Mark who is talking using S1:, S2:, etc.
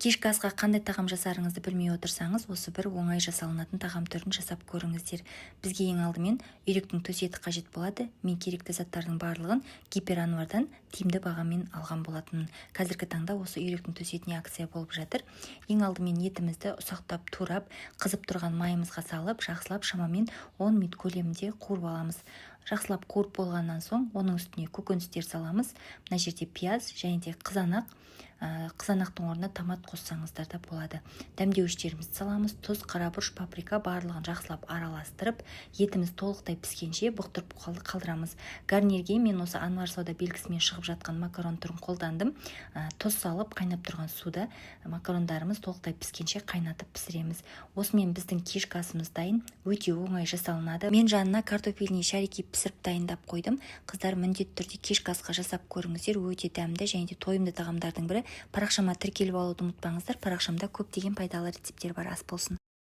S1: Кешкі асқа қандай тағам жасарыңызды білмей отырсаңыз, осы бір оңай жасалынатын тағам түрін жасап көріңіздер. Бізге ең алдымен үйректің төс еті қажет болады. Мен керекті заттардың барлығын Гиперанвардан тиімді бағамен алған болатынмын. Қазіргі таңда осы үйректің төс етіне акция болып жатыр. Ең алдымен етімізді ұсақтап турап, қызып тұрған майымызға салып, жақсылап шамамен 10 минут көлемінде қуырып аламыз. Жақсылап қуырып болғаннан соң, оның үстіне көкөністер саламыз. Мына жерде пияз және де қызанақ. Қызанақтың орнына томат қоссаңыздар да болады. Дәмдеуіштерімізді саламыз. Тұз, қарабұрыш, паприка барлығын жақсылап араластырып, етіміз толықтай піскенше бұқтырып қалдырамыз. Гарнирге мен осы Анвар Сода белгісімен шығып жатқан макарон түрін қолдандым. Тұз салып, қайнап тұрған суда макарондарымыз толықтай піскенше қайнатып пісіреміз. Осымен біздің кешкі асымыз дайын, өте оңай жасалынады. Мен жанына картофельный шарики пісіріп дайындап қойдым. Қыздар, міндетті түрде кешкі асқа жасап көріңіздер, өте дәмді және де тойымды тағамдардың бірі. Парақшама тіркеліп алуды ұмытпаңыздар. Парақшамда көптеген пайдалы рецепттер бар. Ас болсын.